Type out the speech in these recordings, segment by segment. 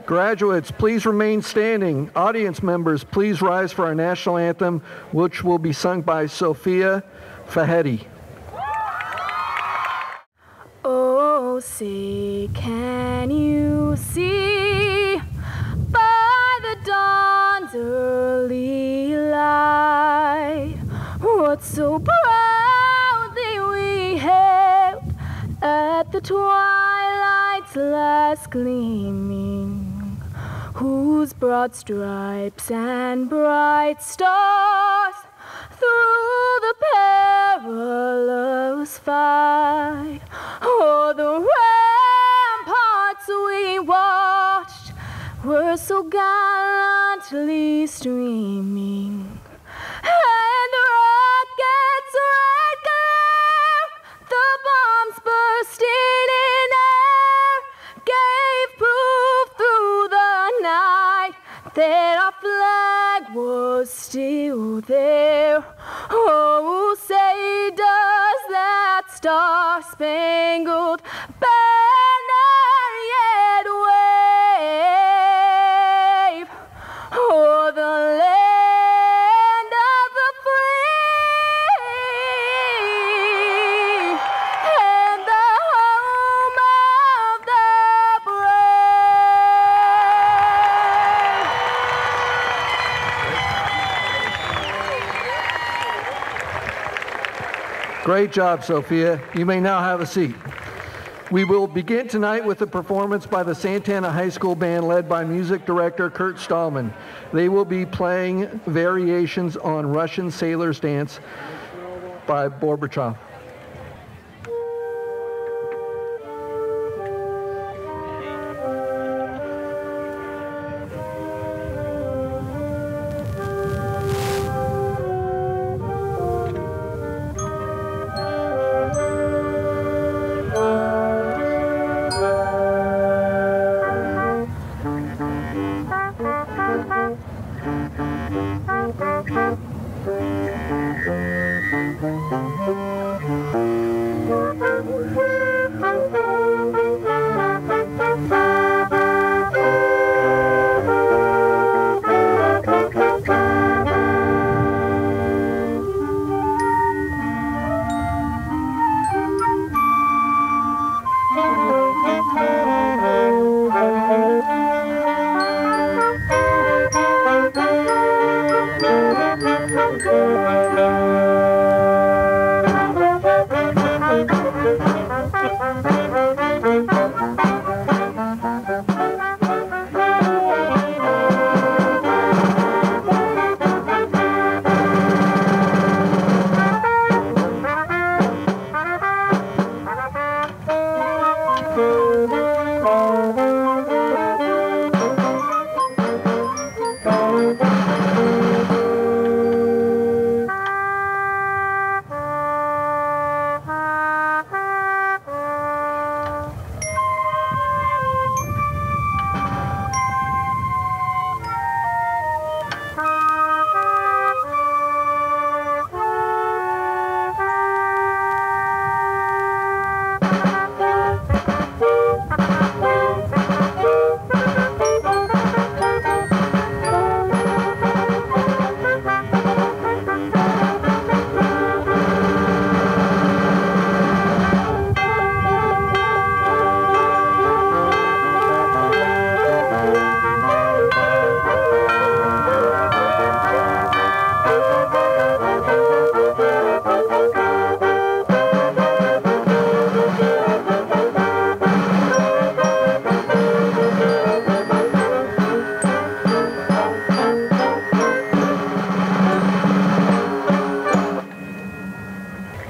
Graduates, please remain standing. Audience members, please rise for our national anthem, which will be sung by Sophia Fahetti. Oh, say, can you see by the dawn's early light what so proudly we hailed at the twilight's last gleaming, whose broad stripes and bright stars through the perilous fight o'er the ramparts we watched were so gallantly streaming, and the rockets' red glare, the bombs bursting in air, gave proof through the night that our flag was still there. Oh, say does that star-spangled banner yet wave o'er the land of the free and the home of the brave. Great job, Sophia. You may now have a seat. We will begin tonight with a performance by the Santana High School Band led by music director Kurt Stallman. They will be playing variations on Russian Sailor's Dance by Gorbachev.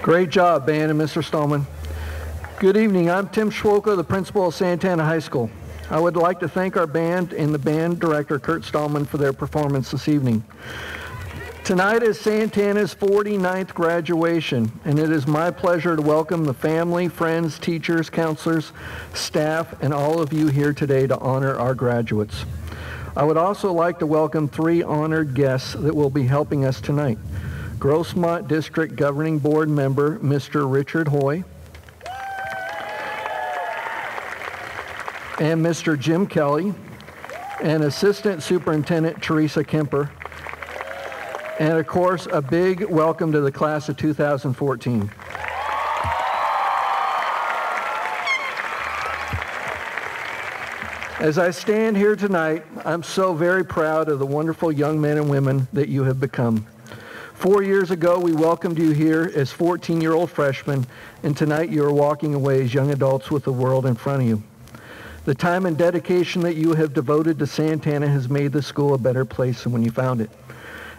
Great job, band and Mr. Stallman. Good evening. I'm Tim Schwoka, the principal of Santana High School. I would like to thank our band and the band director, Kurt Stallman, for their performance this evening. Tonight is Santana's 49th graduation, and it is my pleasure to welcome the family, friends, teachers, counselors, staff, and all of you here today to honor our graduates. I would also like to welcome 3 honored guests that will be helping us tonight. Grossmont District Governing Board member, Mr. Richard Hoy, and Mr. Jim Kelly, and Assistant Superintendent Teresa Kemper, and of course, a big welcome to the class of 2014. As I stand here tonight, I'm so very proud of the wonderful young men and women that you have become. 4 years ago, we welcomed you here as 14-year-old freshmen, and tonight you are walking away as young adults with the world in front of you. The time and dedication that you have devoted to Santana has made the school a better place than when you found it.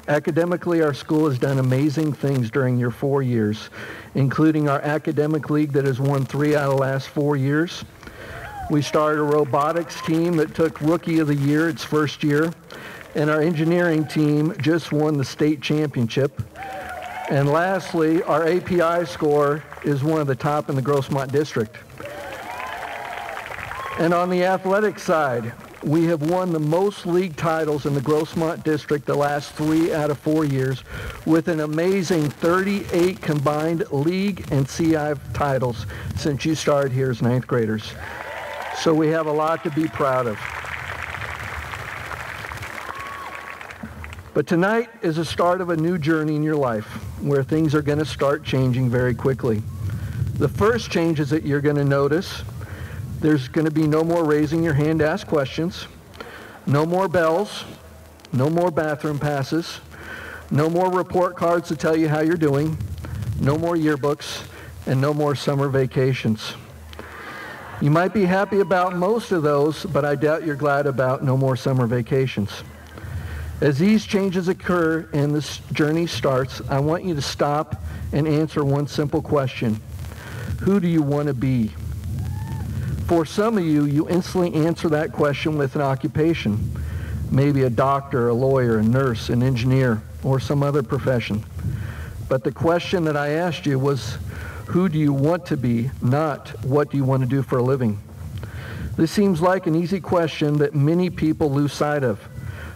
Academically, our school has done amazing things during your 4 years, including our academic league that has won 3 out of the last 4 years. We started a robotics team that took Rookie of the Year its first year, and our engineering team just won the state championship. And lastly, our API score is one of the top in the Grossmont district. And on the athletic side, we have won the most league titles in the Grossmont district the last 3 out of 4 years, with an amazing 38 combined league and CI titles since you started here as 9th graders. So we have a lot to be proud of. But tonight is the start of a new journey in your life where things are going to start changing very quickly. The first changes that you're going to notice, there's going to be no more raising your hand to ask questions, no more bells, no more bathroom passes, no more report cards to tell you how you're doing, no more yearbooks, and no more summer vacations. You might be happy about most of those, but I doubt you're glad about no more summer vacations. As these changes occur and this journey starts, I want you to stop and answer one simple question. Who do you want to be? For some of you, you instantly answer that question with an occupation. Maybe a doctor, a lawyer, a nurse, an engineer, or some other profession. But the question that I asked you was, who do you want to be, not what do you want to do for a living? This seems like an easy question that many people lose sight of,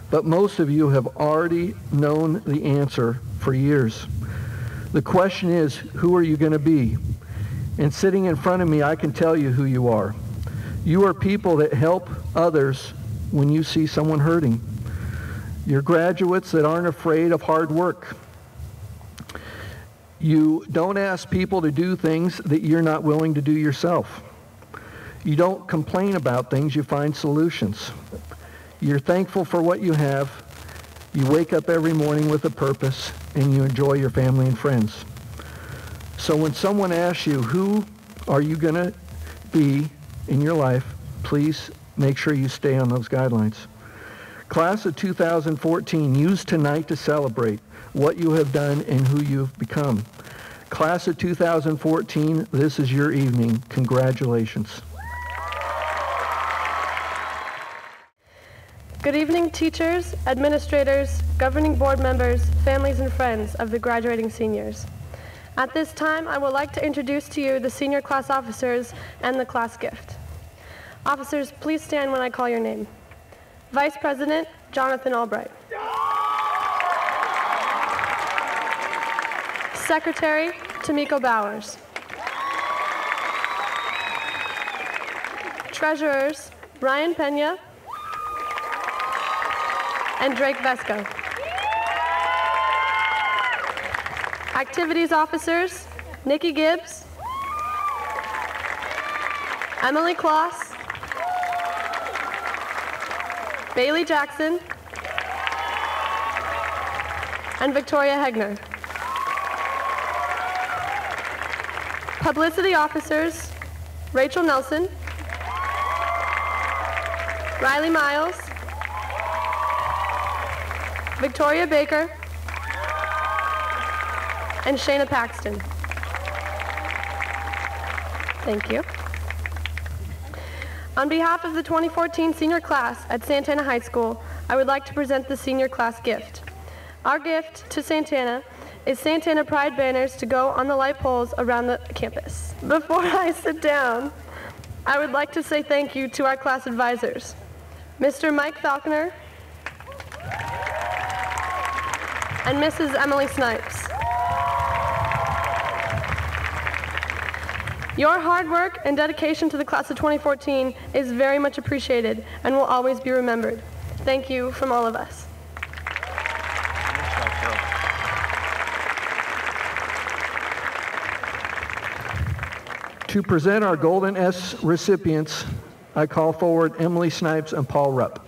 but most of you have already known the answer for years. The question is, who are you going to be? And sitting in front of me, I can tell you who you are. You are people that help others when you see someone hurting. You're graduates that aren't afraid of hard work. You don't ask people to do things that you're not willing to do yourself. You don't complain about things, you find solutions. You're thankful for what you have. You wake up every morning with a purpose, and you enjoy your family and friends. So when someone asks you, who are you going to be in your life, please make sure you stay on those guidelines. Class of 2014, use tonight to celebrate what you have done and who you've become. Class of 2014, this is your evening. Congratulations. Good evening, teachers, administrators, governing board members, families, and friends of the graduating seniors. At this time, I would like to introduce to you the senior class officers and the class gift. Officers, please stand when I call your name. Vice President Jonathan Albright. Secretary Tamiko Bowers. Treasurers Brian Pena and Drake Vesco. Activities officers Nikki Gibbs, Emily Kloss, Bailey Jackson, and Victoria Hegner. Publicity officers, Rachel Nelson, Riley Miles, Victoria Baker, and Shayna Paxton. Thank you. On behalf of the 2014 senior class at Santana High School, I would like to present the senior class gift. Our gift to Santana is Santana Pride banners to go on the light poles around the campus. Before I sit down, I would like to say thank you to our class advisors, Mr. Mike Falconer, and Mrs. Emily Snipes. Your hard work and dedication to the class of 2014 is very much appreciated and will always be remembered. Thank you from all of us. To present our Golden S recipients, I call forward Emily Snipes and Paul Rupp.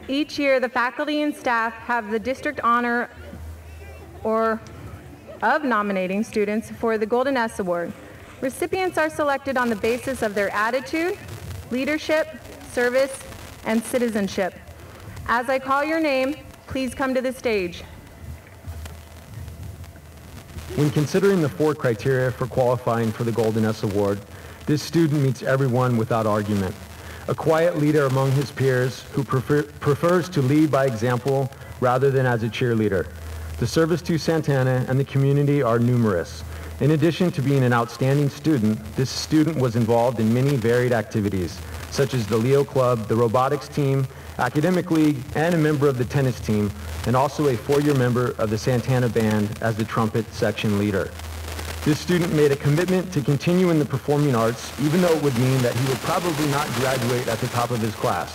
Each year, the faculty and staff have the district honor of nominating students for the Golden S Award. Recipients are selected on the basis of their attitude, leadership, service, and citizenship. As I call your name, please come to the stage. When considering the 4 criteria for qualifying for the Golden S Award, this student meets everyone without argument. A quiet leader among his peers who prefers to lead by example rather than as a cheerleader. The service to Santana and the community are numerous. In addition to being an outstanding student, this student was involved in many varied activities, such as the Leo Club, the robotics team, academic league, and a member of the tennis team, and also a 4-year member of the Santana band as the trumpet section leader. This student made a commitment to continue in the performing arts, even though it would mean that he would probably not graduate at the top of his class.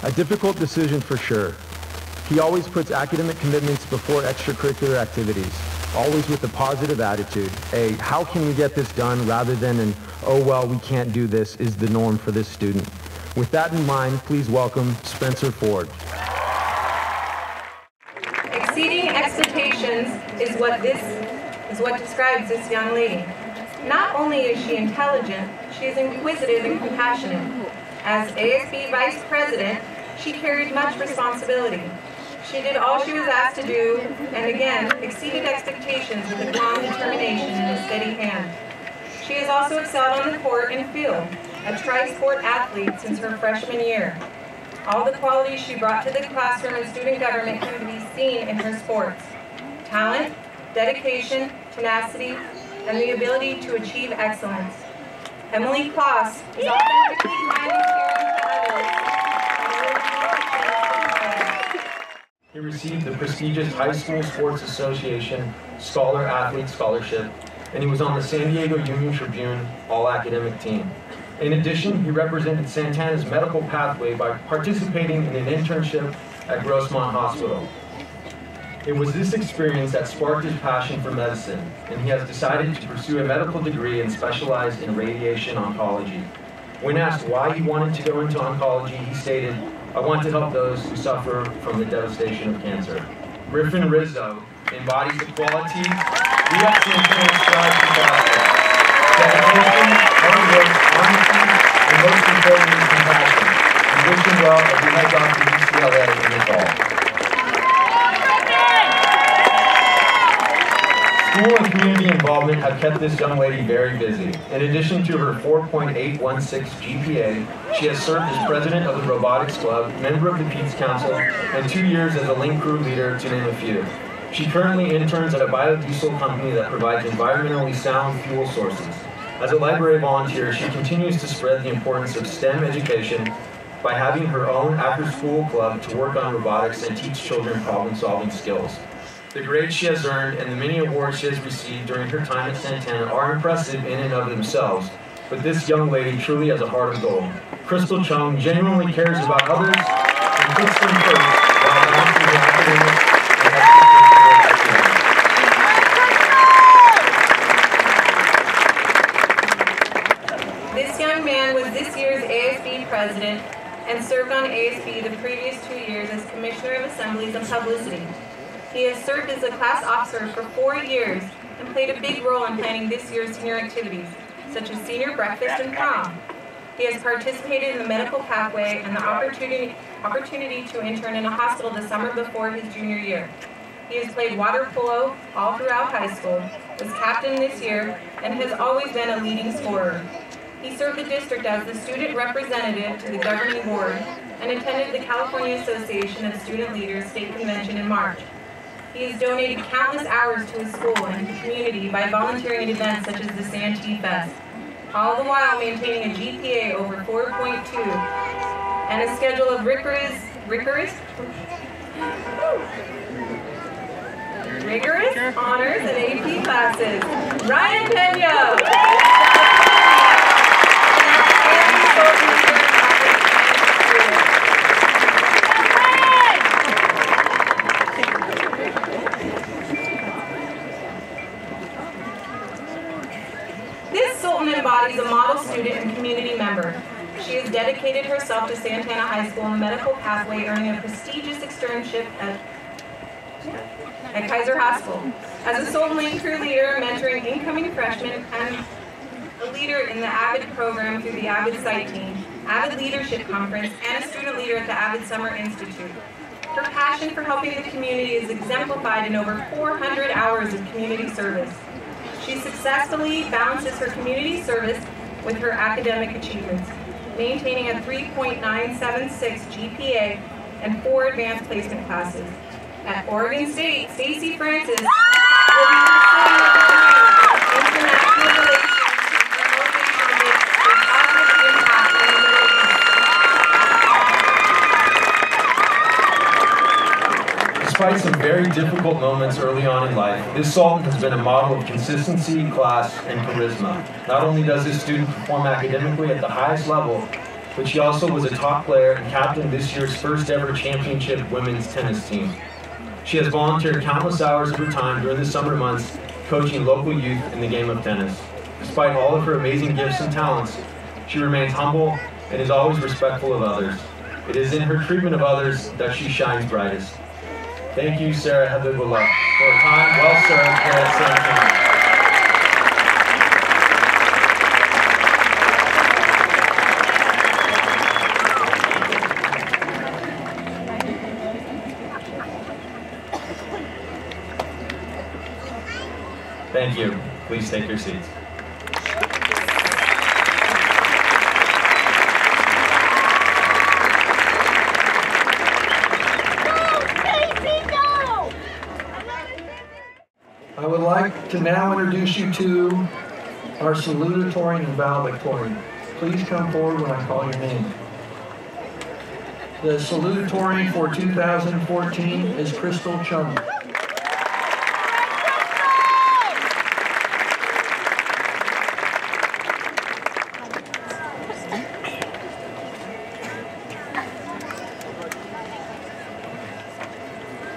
A difficult decision for sure. He always puts academic commitments before extracurricular activities, always with a positive attitude. A, how can we get this done, rather than an, oh well, we can't do this, is the norm for this student. With that in mind, please welcome Spencer Ford. Exceeding expectations is what describes this young lady. Not only is she intelligent, she is inquisitive and compassionate. As ASB Vice President, she carried much responsibility. She did all she was asked to do, and again, exceeded expectations with a calm determination and a steady hand. She has also excelled on the court and field, a tri-sport athlete since her freshman year. All the qualities she brought to the classroom and student government can be seen in her sports: talent, dedication, tenacity, and the ability to achieve excellence. Emily Kloss is authentically kind and caring to others. He received the prestigious High School Sports Association Scholar Athlete Scholarship, and he was on the San Diego Union Tribune All-Academic Team. In addition, he represented Santana's medical pathway by participating in an internship at Grossmont Hospital. It was this experience that sparked his passion for medicine, and he has decided to pursue a medical degree and specialize in radiation oncology. When asked why he wanted to go into oncology, he stated, "I want to help those who suffer from the devastation of cancer." Griffin Rizzo embodies the quality we at Santana strive to foster: dedication, hard work, honesty, and most importantly, compassion. We wish him well as he heads off to UCLA in the fall. School and community involvement have kept this young lady very busy. In addition to her 4.816 GPA, she has served as president of the Robotics Club, member of the Pete's Council, and 2 years as a link crew leader, to name a few. She currently interns at a biodiesel company that provides environmentally sound fuel sources. As a library volunteer, she continues to spread the importance of STEM education by having her own after-school club to work on robotics and teach children problem-solving skills. The grades she has earned and the many awards she has received during her time at Santana are impressive in and of themselves, but this young lady truly has a heart of gold. Crystal Chung genuinely cares about others and puts them first while balancing the academics and extracurricular activities. This young man was this year's ASB president and served on ASB the previous 2 years as Commissioner of Assemblies and Publicity. He has served as a class officer for 4 years and played a big role in planning this year's senior activities, such as senior breakfast and prom. He has participated in the medical pathway and the opportunity to intern in a hospital the summer before his junior year. He has played water polo all throughout high school, was captain this year, and has always been a leading scorer. He served the district as the student representative to the governing board and attended the California Association of Student Leaders State Convention in March. He has donated countless hours to his school and the community by volunteering at events such as the Santee Fest, all the while maintaining a GPA over 4.2 and a schedule of rigorous honors and AP classes. Ryan Pena! Embodies a model student and community member. She has dedicated herself to Santana High School in the medical pathway, earning a prestigious externship at Kaiser Hospital. As a Sultan Lane crew leader, mentoring incoming freshmen, and a leader in the AVID program through the AVID Site Team, AVID Leadership Conference, and a student leader at the AVID Summer Institute. Her passion for helping the community is exemplified in over 400 hours of community service. She successfully balances her community service with her academic achievements, maintaining a 3.976 GPA and 4 advanced placement classes. At Oregon State, Stacey Francis will be pursuing a degree in international relations with the motivation to make a positive impact in the Middle East. Despite some very difficult moments early on in life, this Sultan has been a model of consistency, class, and charisma. Not only does this student perform academically at the highest level, but she also was a top player and captained this year's first ever championship women's tennis team. She has volunteered countless hours of her time during the summer months coaching local youth in the game of tennis. Despite all of her amazing gifts and talents, she remains humble and is always respectful of others. It is in her treatment of others that she shines brightest. Thank you, Sarah Habibullah, for a time well served here at Santana. Thank you. Please take your seats. I would like to now introduce you to our Salutatorian and Valedictorian. Please come forward when I call your name. The Salutatorian for 2014 is Crystal Chung.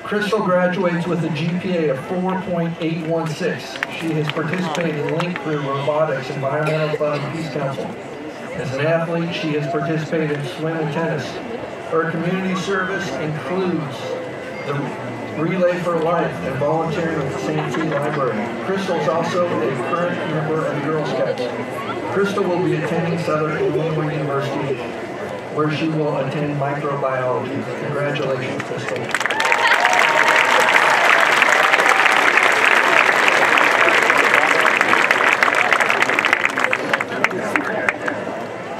Crystal graduates with a GPA of 4.816. She has participated in Link Crew, Robotics, Environmental Club, and Peace Council. As an athlete, she has participated in swim and tennis. Her community service includes the Relay for Life and volunteering with the Santee Library. Crystal is also a current member of Girl Scouts. Crystal will be attending Southern Illinois University, where she will attend microbiology. Congratulations, Crystal.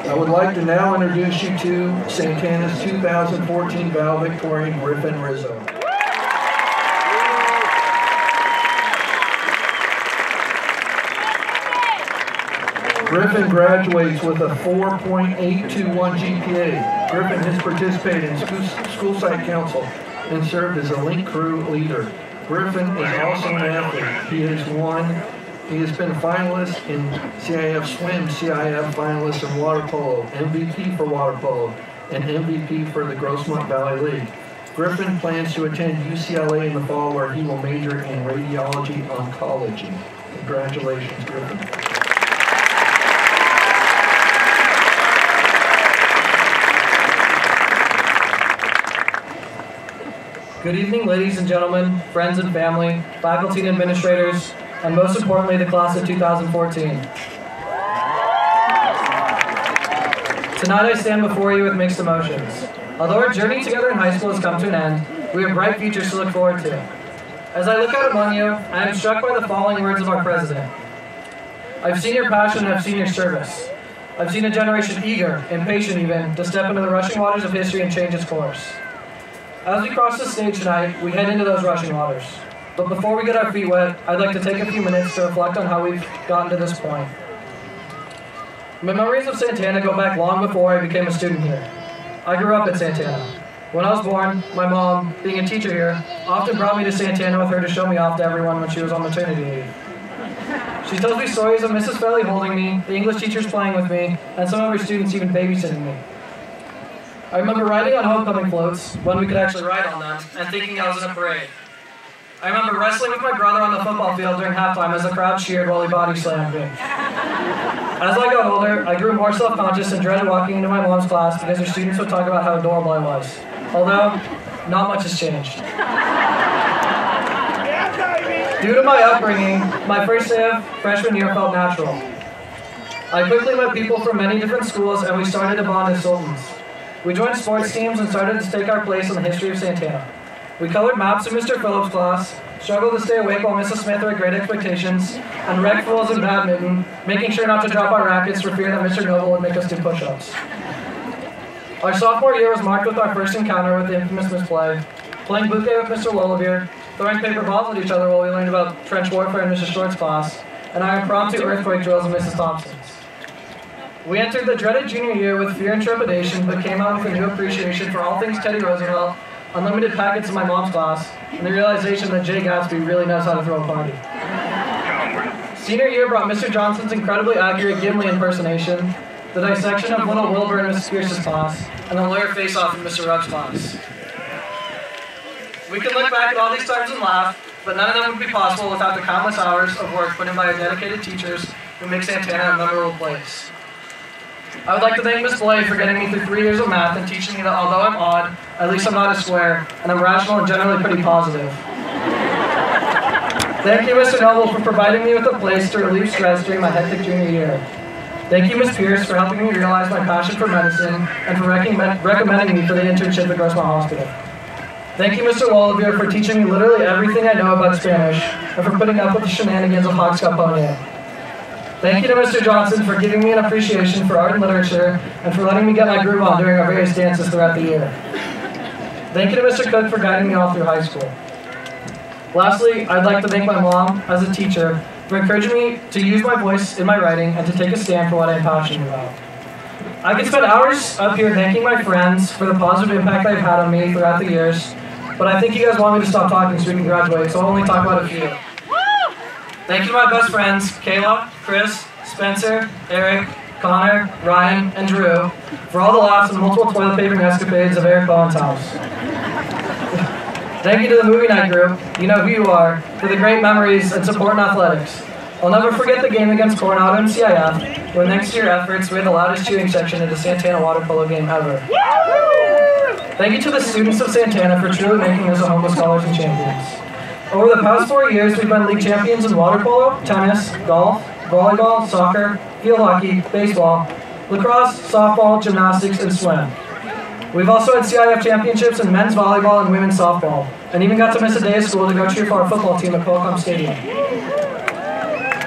I would like to now introduce you to Santana's 2014 Valedictorian, Griffin Rizzo. Griffin graduates with a 4.821 GPA. Griffin has participated in school site council and served as a Link Crew leader. Griffin is also an athlete. He has been a finalist in CIF Swim, CIF finalist in Water Polo, MVP for Water Polo, and MVP for the Grossmont Valley League. Griffin plans to attend UCLA in the fall, where he will major in radiology oncology. Congratulations, Griffin. Good evening, ladies and gentlemen, friends and family, faculty and administrators, and most importantly, the class of 2014. Tonight I stand before you with mixed emotions. Although our journey together in high school has come to an end, we have bright futures to look forward to. As I look out among you, I am struck by the following words of our president. I've seen your passion and I've seen your service. I've seen a generation eager, impatient even, to step into the rushing waters of history and change its course. As we cross the stage tonight, we head into those rushing waters. But before we get our feet wet, I'd like to take a few minutes to reflect on how we've gotten to this point. My memories of Santana go back long before I became a student here. I grew up at Santana. When I was born, my mom, being a teacher here, often brought me to Santana with her to show me off to everyone when she was on maternity leave. She tells me stories of Mrs. Felly holding me, the English teachers playing with me, and some of her students even babysitting me. I remember riding on homecoming floats, when we could actually ride on them, and thinking I was in a parade. I remember wrestling with my brother on the football field during halftime as the crowd cheered while he body slammed me. As I got older, I grew more self-conscious and dreaded walking into my mom's class because her students would talk about how adorable I was. Although, not much has changed. Due to my upbringing, my first day of freshman year felt natural. I quickly met people from many different schools and we started to bond as Sultans. We joined sports teams and started to take our place in the history of Santana. We colored maps in Mr. Phillips' class, struggled to stay awake while Mrs. Smith had great expectations, and wrecked fools in badminton, making sure not to drop our rackets for fear that Mr. Noble would make us do push-ups. Our sophomore year was marked with our first encounter with the infamous Miss Play, playing bouquet with Mr. Lollivier, throwing paper balls at each other while we learned about trench warfare in Mrs. Short's class, and our impromptu earthquake drills in Mrs. Thompson's. We entered the dreaded junior year with fear and trepidation, but came out with a new appreciation for all things Teddy Roosevelt, unlimited packets in my mom's class, and the realization that Jay Gatsby really knows how to throw a party. Senior year brought Mr. Johnson's incredibly accurate Gimli impersonation, the dissection of Little Wilbur in Mrs. Pierce's class, and the lawyer face-off in Mr. Rugg's class. We can look back at all these times and laugh, but none of them would be possible without the countless hours of work put in by our dedicated teachers who make Santana a memorable place. I would like to thank Ms. Blay for getting me through 3 years of math and teaching me that although I'm odd, at least I'm not a square, and I'm rational and generally pretty positive. Thank you, Mr. Noble, for providing me with a place to relieve stress during my hectic junior year. Thank you, Ms. Pierce, for helping me realize my passion for medicine and for recommending me for the internship at Grossmont Hospital. Thank you, Mr. Lollivier, for teaching me literally everything I know about Spanish and for putting up with the shenanigans of Hawkscaponier. Thank you to Mr. Johnson for giving me an appreciation for art and literature and for letting me get my groove on during our various dances throughout the year. Thank you to Mr. Cook for guiding me all through high school. Lastly, I'd like to thank my mom, as a teacher, for encouraging me to use my voice in my writing and to take a stand for what I'm passionate about. I could spend hours up here thanking my friends for the positive impact they've had on me throughout the years, but I think you guys want me to stop talking so we can graduate, so I'll only talk about a few. Thank you to my best friends, Kayla, Chris, Spencer, Eric, Connor, Ryan, and Drew, for all the laughs and multiple toilet papering escapades of Eric Bowen's house. Thank you to the movie night group, you know who you are, for the great memories and support in athletics. I'll never forget the game against Coronado in CIF, where thanks to your efforts, we had the loudest cheering section at a Santana water polo game ever. Thank you to the students of Santana for truly making us a home of scholars and champions. Over the past 4 years, we've been league champions in water polo, tennis, golf, volleyball, soccer, field hockey, baseball, lacrosse, softball, gymnastics, and swim. We've also had CIF championships in men's volleyball and women's softball, and even got to miss a day of school to go cheer for our football team at Qualcomm Stadium.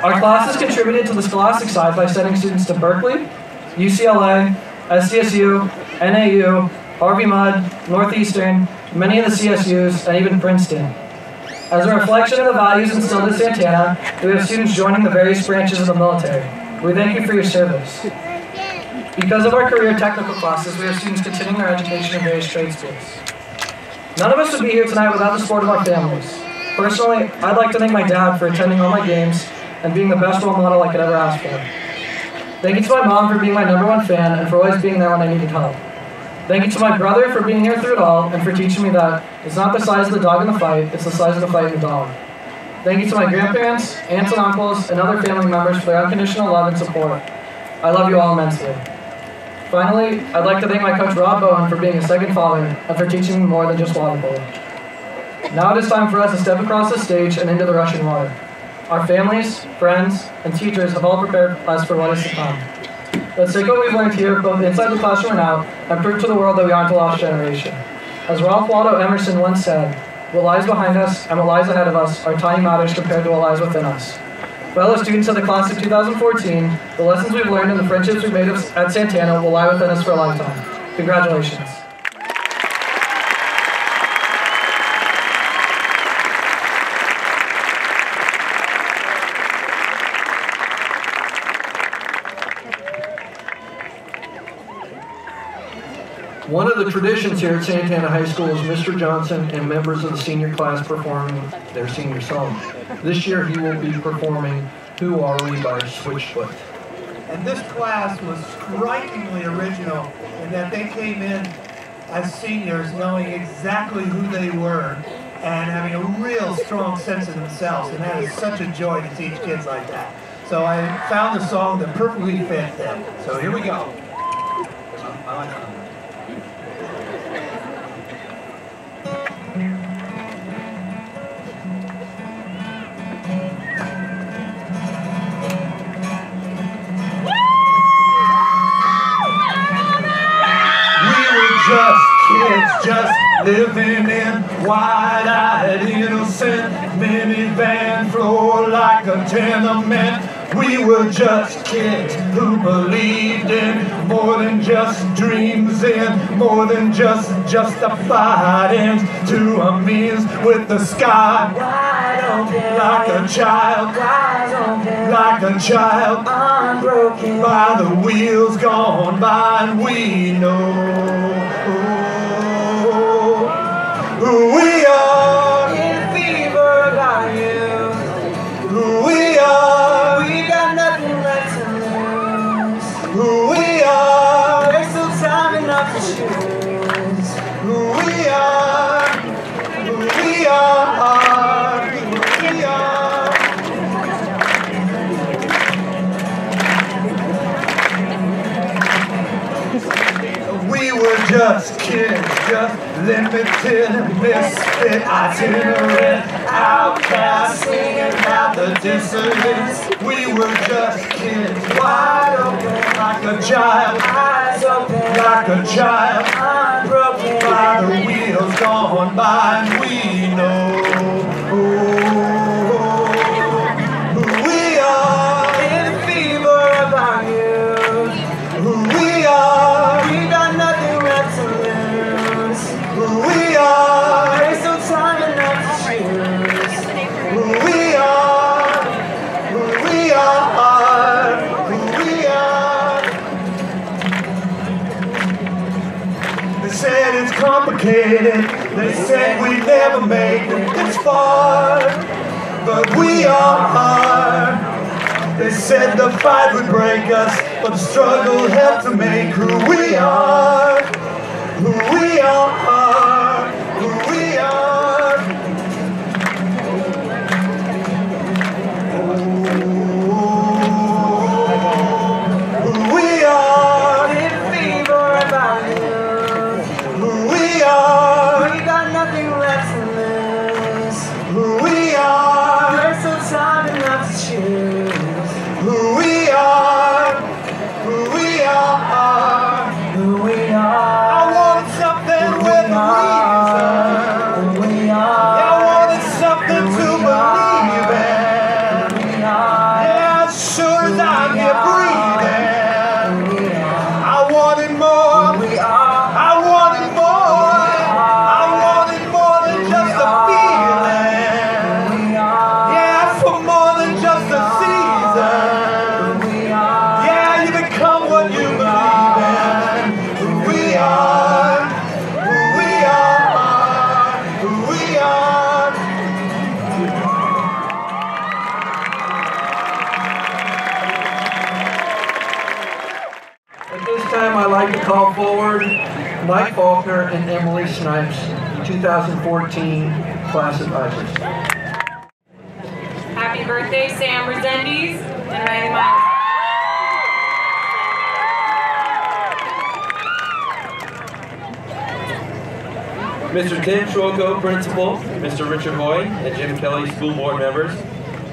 Our classes contributed to the scholastic side by sending students to Berkeley, UCLA, SCSU, NAU, Harvey Mudd, Northeastern, many of the CSUs, and even Princeton. As a reflection of the values instilled at Santana, we have students joining the various branches of the military. We thank you for your service. Because of our career technical classes, we have students continuing their education in various trade schools. None of us would be here tonight without the support of our families. Personally, I'd like to thank my dad for attending all my games and being the best role model I could ever ask for. Thank you to my mom for being my #1 fan and for always being there when I needed help. Thank you to my brother for being here through it all and for teaching me that it's not the size of the dog in the fight, it's the size of the fight in the dog. Thank you to my grandparents, aunts and uncles, and other family members for their unconditional love and support. I love you all immensely. Finally, I'd like to thank my coach Rob Bowen for being a second father and for teaching me more than just water polo. Now it is time for us to step across the stage and into the rushing water. Our families, friends, and teachers have all prepared us for what is to come. Let's take what we've learned here, both inside the classroom and out, and prove to the world that we aren't a lost generation. As Ralph Waldo Emerson once said, What lies behind us and what lies ahead of us are tiny matters compared to what lies within us. Fellow students of the class of 2014, the lessons we've learned and the friendships we've made at Santana will lie within us for a lifetime. Congratulations. One of the traditions here at Santana High School is Mr. Johnson and members of the senior class performing their senior song. This year he will be performing Who Are We by Switchfoot. And this class was strikingly original in that they came in as seniors knowing exactly who they were and having a real strong sense of themselves, and that is such a joy to teach kids like that. So I found a song that perfectly fit them. So here we go. Just kids, just living in wide-eyed innocent minivan floor like a tenement. We were just kids who believed in more than just dreams, in more than just justified ends, to a means with the sky wide open, like a child, wide open, like a child, unbroken by the wheels gone by, and we know who we are, in fever about you, who we are, we got nothing left to lose, who we are, there's still time enough to choose, who we are, who we are, who we are. We were just kids, just limited, misfit, itinerant, outcast, singing about the dissonance. We were just kids, wide open, like a child, eyes open, like a child, unbroken by the wheels gone by, and we know who we are, in fever about you, who we are. We got nothing left to lose. Who we are, there's no time enough to choose. Who we are, who we are, who we are. They said it's complicated. They said we'd never make it this far, but we are. They said the fight would break us, but the struggle helped to make who we are, who we are, who we are. Who we are, in fever about you, who we are, we got nothing left to lose, who we are, there's still time enough to choose. Who we are, who we are, who we are. I wanted something with a reason. Who we are. Yeah, I wanted something to believe in. Who we are. Yeah, as sure as I'm here breathing. Who we are. I wanted more. Who we are. I wanted more. I wanted more than just a feeling. Who we are. Yeah, for more than just a season. I'd like to call forward Mike Faulkner and Emily Snipes, 2014 class advisors. Happy birthday, Sam Resendiz and Riley Miles. Mr. Tim Schwoko, Principal, Mr. Richard Hoy, and Jim Kelly, School Board members,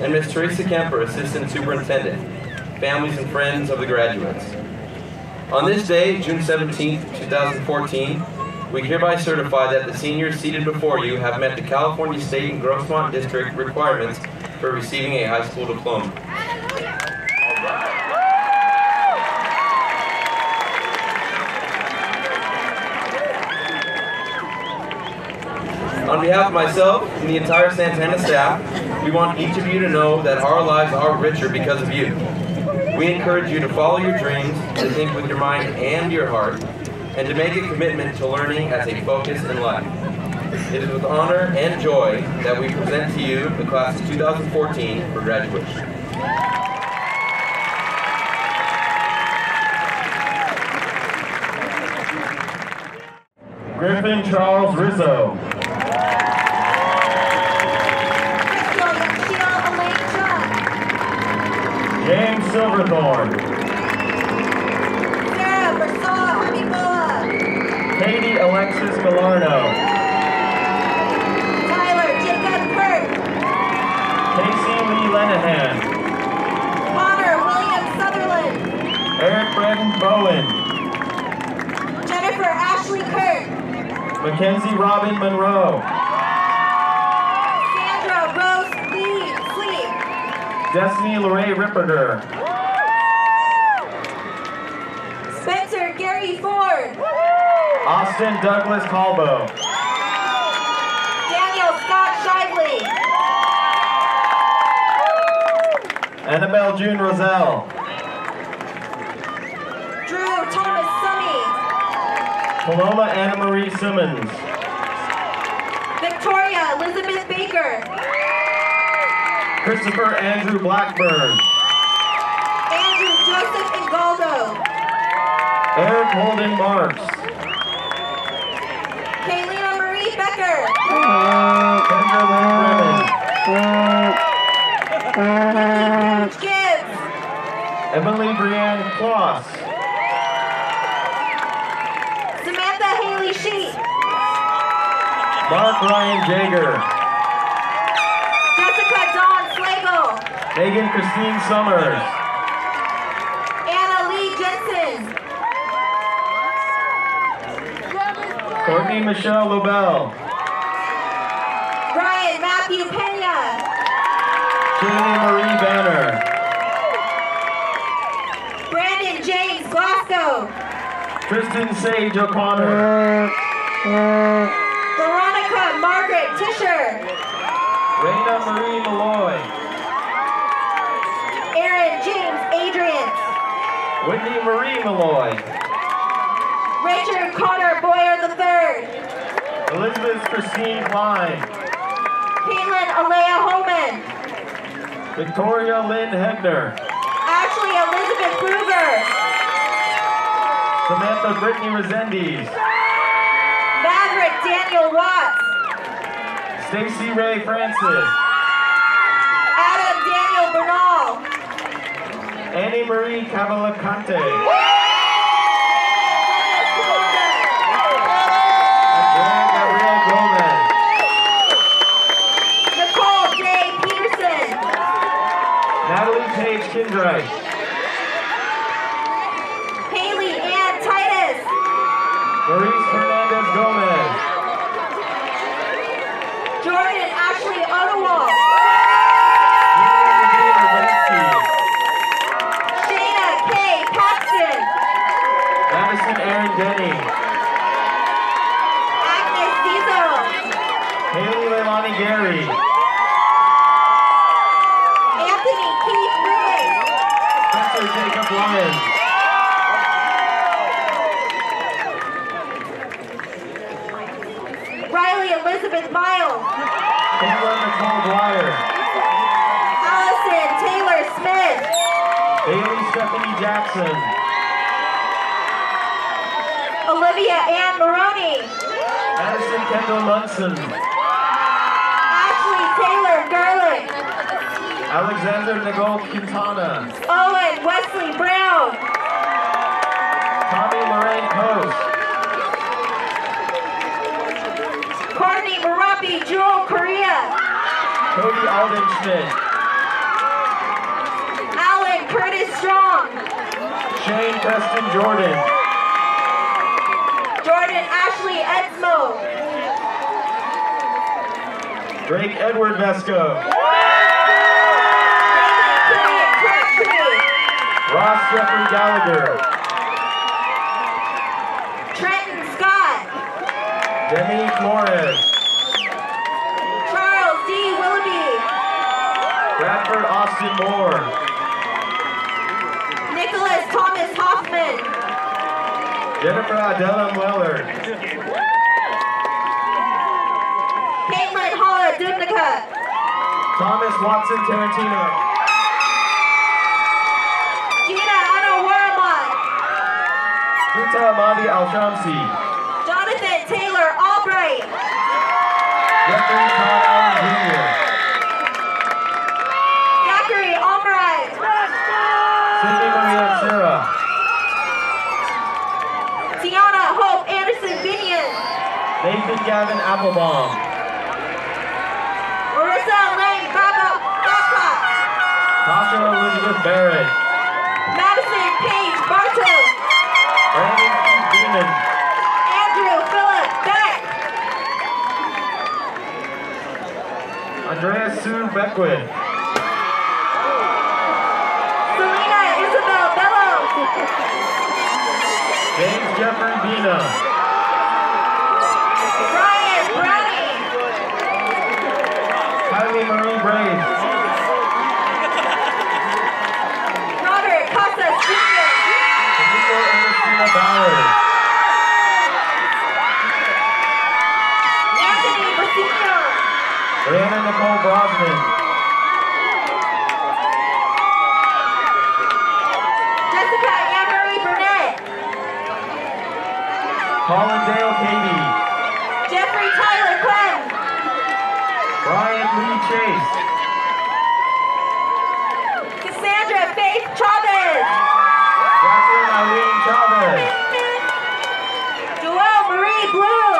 and Ms. Teresa Kemper, Assistant Superintendent, families and friends of the graduates. On this day, June 17, 2014, we hereby certify that the seniors seated before you have met the California State and Grossmont District requirements for receiving a high school diploma. On behalf of myself and the entire Santana staff, we want each of you to know that our lives are richer because of you. We encourage you to follow your dreams, to think with your mind and your heart, and to make a commitment to learning as a focus in life. It is with honor and joy that we present to you the class of 2014 for graduation. Griffin Charles Rizzo. James Silverthorne. Sarah Bersaw Habiboa. Katie Alexis Galarno. Tyler Jacob Kirk. Casey Lee Lenahan. Connor William Sutherland. Eric Brendan Bowen. Jennifer Ashley Kirk. Mackenzie Robin Monroe. Sandra Rose Sleep. Destiny Lorraine Ripperder. Spencer Gary Ford. Austin Douglas Calbo. Daniel Scott Shively. Annabelle June Roselle. Drew Thomas Summy. Paloma Anna Marie Simmons. Victoria Elizabeth Baker. Christopher Andrew Blackburn. Andrew Joseph Ingaldo. Eric Holden Marks. Kaylina Marie Becker. Kendra Lynn Paige Gibbs. Emily Brianne Kloss. Samantha Haley Sheet. Mark Ryan Jager. Jessica Dawn Slagle. Megan Christine Summers. Anna Lee Jensen. Courtney Michelle Lobel. Ryan Matthew Pena. Shaylee Marie Banner. Brandon James Glasgow. Tristan Sage O'Connor. Veronica Margaret Tischer. Raina Marie Malloy. Aaron James Adrian. Whitney Marie Malloy. Richard Connor Boyer III. Elizabeth Christine Klein. Caitlin Alea Holman. Victoria Lynn Hebner. Ashley Elizabeth Kruger. Samantha Brittany Resendiz. Maverick Daniel Watts. Stacy Ray Francis. Adam Daniel Bernal. Annie Marie Cavalcante. Andrea Gabrielle Gomez. Nicole J. Peterson. Natalie Paige Kindright. Haley Ann Titus. Maurice Hernandez Gomez. Jordan Ashley Ottawal. Shayna K. Paxton. Madison Aaron Denny. Agnes Zizo. Haley Leilani Gary. Anthony Keith Lewis. Spencer Jacob Lyons. Riley Elizabeth Miles. Taylor Nicole Dwyer. Allison Taylor Smith. Bailey Stephanie Jackson. Olivia Ann Maroney. Madison Kendall Munson. Ashley Taylor Garlick. Alexander Nicole Quintana. Owen Wesley Brown. Tommy Lorraine Post. Courtney Marapi Jewel Korea. Cody Alden Schmidt. Alan Curtis Strong. Shane Preston Jordan. Jordan Jordan Ashley Edsmo. Drake Edward Vesco. Ross Jeffrey Gallagher. Trenton Scott. Demi Flores. Charles D. Willoughby. Bradford Austin Moore. Nicholas Thomas Hoffman. Jennifer Adela Weller. Caitlin Holla Dubnica. Thomas Watson Tarantino. Gina Anawaramat. Uta Amadi Al-Shamsi. Jonathan Taylor Albright. Jeffrey Todd Allen Jr. Zachary Albright. Sydney Maria Sarah. Tiana Hope Anderson Binion. Nathan Gavin Applebaum. Marissa Lang Babcock. Tasha Elizabeth Barrett. Madison Page Bartow. Brandon Keith Beeman. Andrew Philip Beck. Andrea Sue Beckwith. Selena Isabel Bello. James Jeffrey Bina. Brian Browning. Kylie Marie Brave. Robert Casas Jr. Nico Ernestina Ballard. Anthony Bacino. Brianna Nicole Brosnan. Jessica Anne-Marie Burnett. Colin Dale Cady. Jeffrey Tyler Clem. Brian Lee Chase. Cassandra Faith Chavez. Jacqueline Eileen Chavez. Joelle Marie Blue.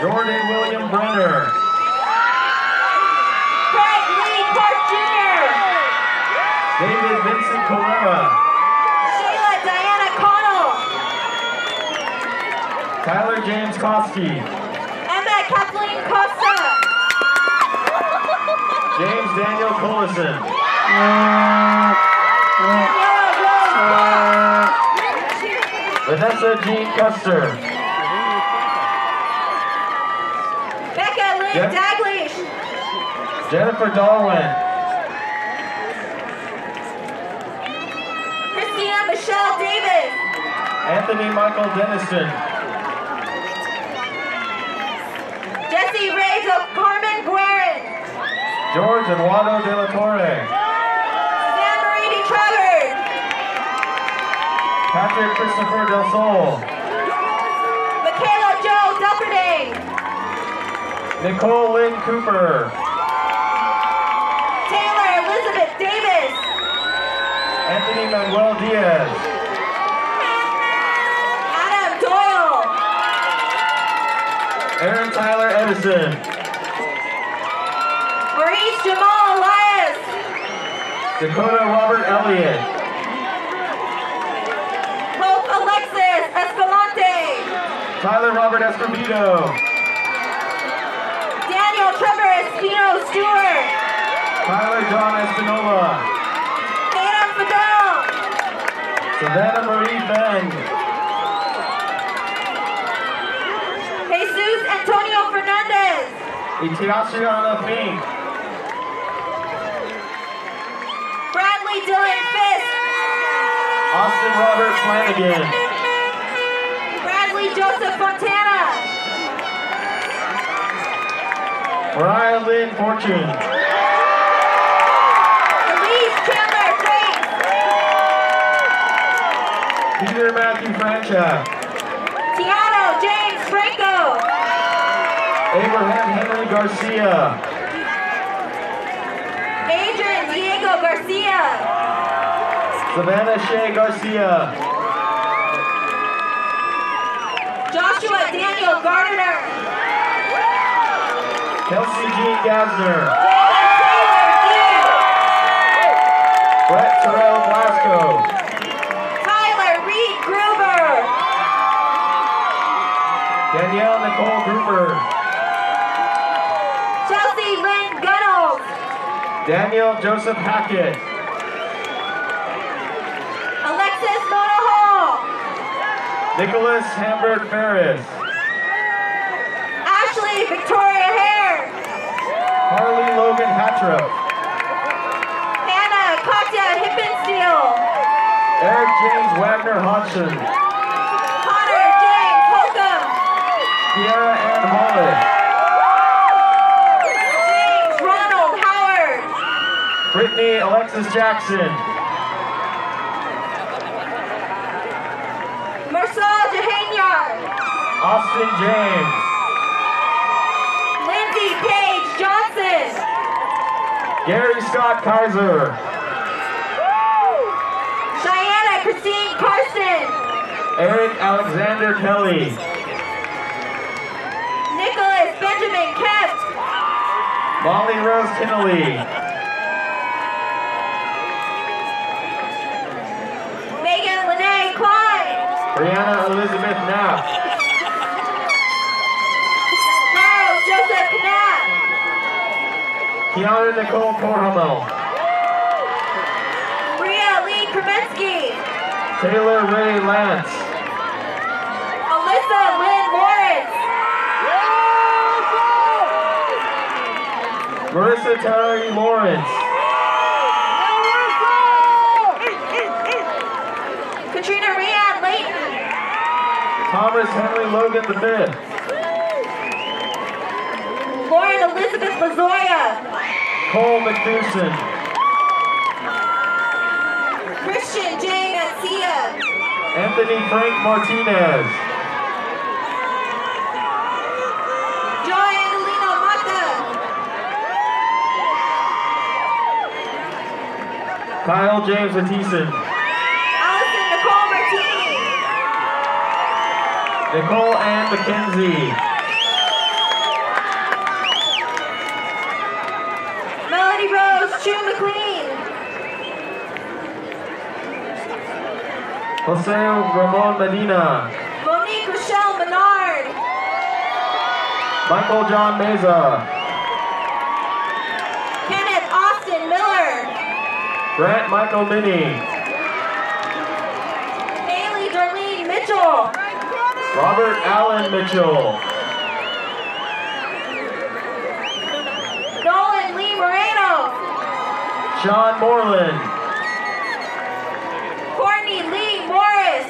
Jordan William Brenner. Craig Lee Clark Jr. David Vincent Colera. Shayla Diana Connell. Tyler James Koski. Emma Kathleen Costa. James Daniel Collison. Daniela Rose Fox. Vanessa Jean Custer. Becca Lynn Yep. Daglish. Jennifer Darwin. Christina Michelle Davis. Anthony Michael Denniston. Jesse Ray Del Carmen Guerin. George Eduardo De La Torre. Suzanne Marie DeTravers. Patrick Christopher Del Sol. Michaela Jo Dufferding. Nicole Lynn Cooper. Taylor Elizabeth Davis. Anthony Manuel Diaz. Adam Doyle. Aaron Tyler Edison. Maurice Jamal Elias. Dakota Robert Elliott. Hope Alexis Escalante. Tyler Robert Escobedo. Daniel Trevor Espino Stewart. Tyler John Espinola. Tatum Fidel. Savannah Marie Feng. Jesus Antonio Fernandez. Itiasiana Fink. Bradley Dylan Fisk. Austin Robert Flanagan. Bradley Joseph Fontana. Mariah Lynn Fortune. Elise Chandler Franks. Peter Matthew Franchak. Tiano James Franco. Abraham Henry Garcia. Adrian Diego Garcia. Savannah Shea Garcia. Joshua Daniel Gardner. Kelsey Jean Gassner. David Taylor Dean. Brett Terrell Blasco. Tyler Reed Gruber. Daniel Joseph Hackett. Alexis Mona Hall. Nicholas Hamburg Ferris. Ashley Victoria Hare. Harley Logan Hattrop. Hannah Katya Hippensteel. Eric James Wagner Hodgson. Connor James Holcomb. Kiara Ann Hollis. James Ronald Howard. Brittany Alexis Jackson. Marcel Jahanyar. Austin James. Lindsay Page Johnson. Gary Scott Kaiser. Diana Christine Carson. Eric Alexander Kelly. Nicholas Benjamin Kemp. Molly Rose Kinnelly. Megan Lene Klein. Brianna Elizabeth Knapp. Charles Joseph Knapp. Kiana Nicole Korhamel. Bria Lee Kremensky. Taylor Ray Lance. Alyssa Lynn Lawrence. Marissa Terry Lawrence. Katrina Rhiann Layton. Thomas Henry Logan V. Lauren Elizabeth Lazoya. Cole McPherson. Christian J. Garcia. Anthony Frank Martinez. Joy Angelina Mata. Kyle James Mathieson. Allison Nicole Martini. Nicole Ann McKenzie. Melody Rose Chu McLean. Jose Ramon Medina. Monique Rochelle Menard. Michael John Meza. Kenneth Austin Miller. Grant Michael Minnie. Haley Darlene Mitchell. Robert Allen Mitchell. Nolan Lee Moreno. Sean Moreland. Courtney Lee Morris.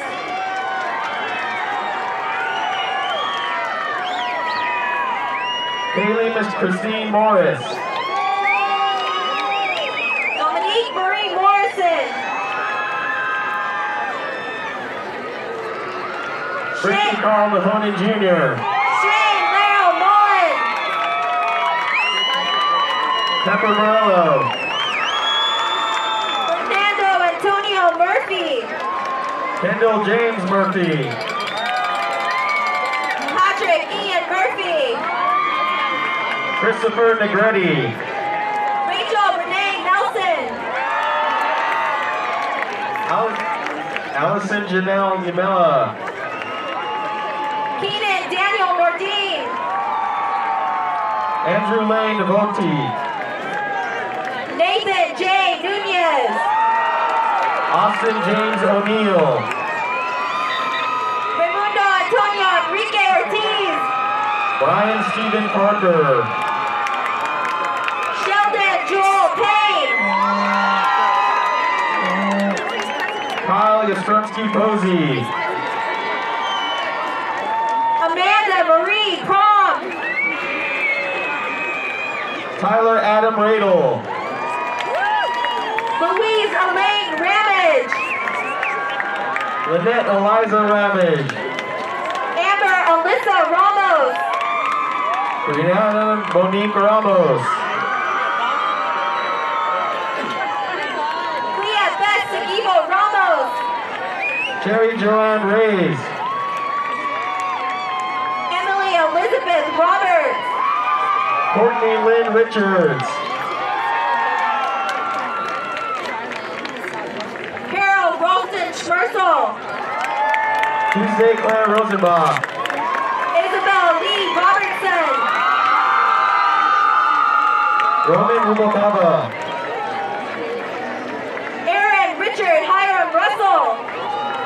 Haley Miss Christine Morris. Dominique Marie Morrison. Brittany Carl Mahoney Jr. Shane Leo Mullen. Pepper Morello. Fernando Antonio Murphy. Kendall James Murphy. Patrick Ian Murphy. Christopher Negretti. Rachel Renee Nelson. Allison Janelle Yamela. Keenan Daniel Nordine. Andrew Lane Devoti. Nathan J. Nunez. Austin James O'Neill. Raimundo Antonio Enrique Ortiz. Brian Stephen Parker. Sheldon Joel Payne. Kyle Yastrzemski Posey. Amanda Marie Prom. Tyler Adam Radel. Louise Elaine Ramage. Lynette Eliza Ramage. Amber Alyssa Ramos. Brianna Monique Ramos. Clea Beth Seguivo Ramos. Cherry Joanne Reyes. Emily Elizabeth Roberts. Courtney Lynn Richards. Carol Ralston Schmersel. Tuesday Claire Rosenbach. Isabel Lee Robertson. Roman Rubalcaba.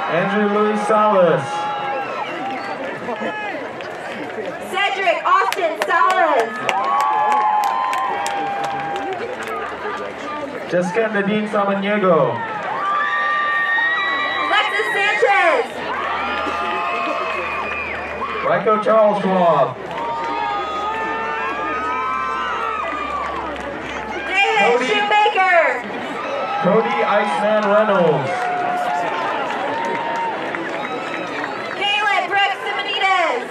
Andrew Louis Salas. Cedric Austin Salas. Jessica Nadine Samaniego. Alexis Sanchez. Ryko Charles Schwab. David Shoemaker. Cody Iceman Reynolds. Kaylin Brooks Simonides.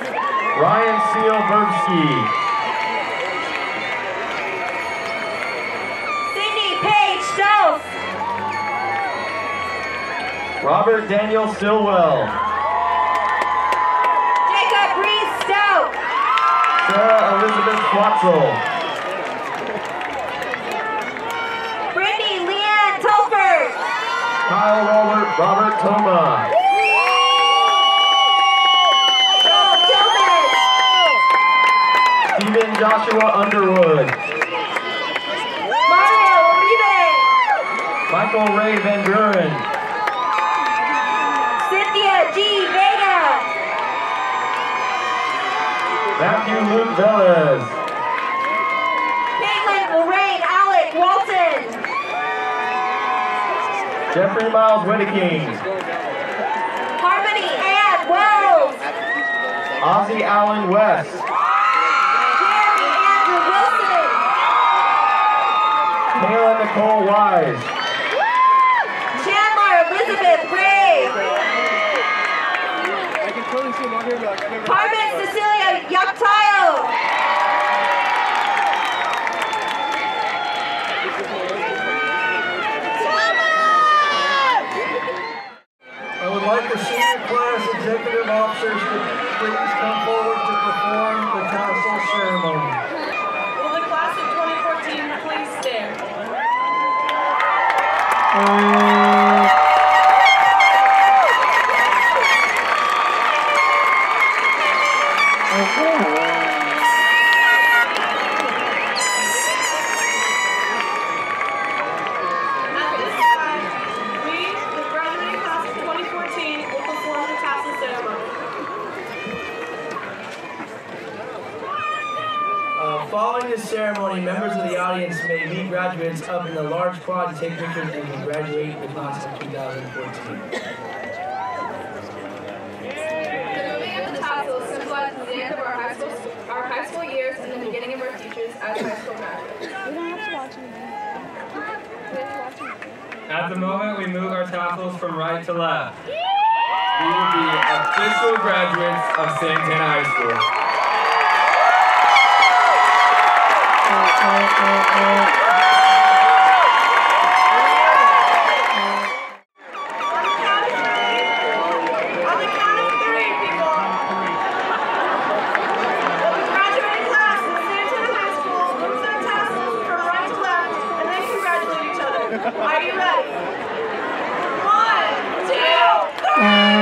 Ryan Seal Verbsky. Cindy Paige Stoltz. Robert Daniel Stillwell. Jacob Reese Stout. Sarah Elizabeth Floxel. Brittany Leanne Tolford. Kyle Robert Toma. Joel Tillman. Stephen Joshua Underwood. Mario Uribe. Michael Ray Van Buren. Cynthia G. Vega. Matthew Luke Velez. Caitlin Lorraine Alec Walton. Jeffrey Miles Whittaking. Harmony Ann Wells. Ozzy Allen West. Jeremy Andrew Wilson. Kayla Nicole Wise. Chandler Elizabeth Ray. Carmen Cecilia Yaktayo. I would like the senior class executive officers to please come forward to perform the Tassel ceremony. Will the class of 2014 please stand? At this time, we, the graduating class of 2014, will perform the Tassel ceremony. Following this ceremony, members of the audience may lead graduates up in the large quad to take pictures and congratulate the class of 2014. The moving of the tassel symbolizes the end of our high school years and the beginning of our futures as high school graduates. At the moment, we move our tassels from right to left. We will be official graduates of Santana High School. On the count of three, people. Graduating class of Santana High School moves their tassels from right to left and then congratulate each other. Are you ready? 1, 2, 3.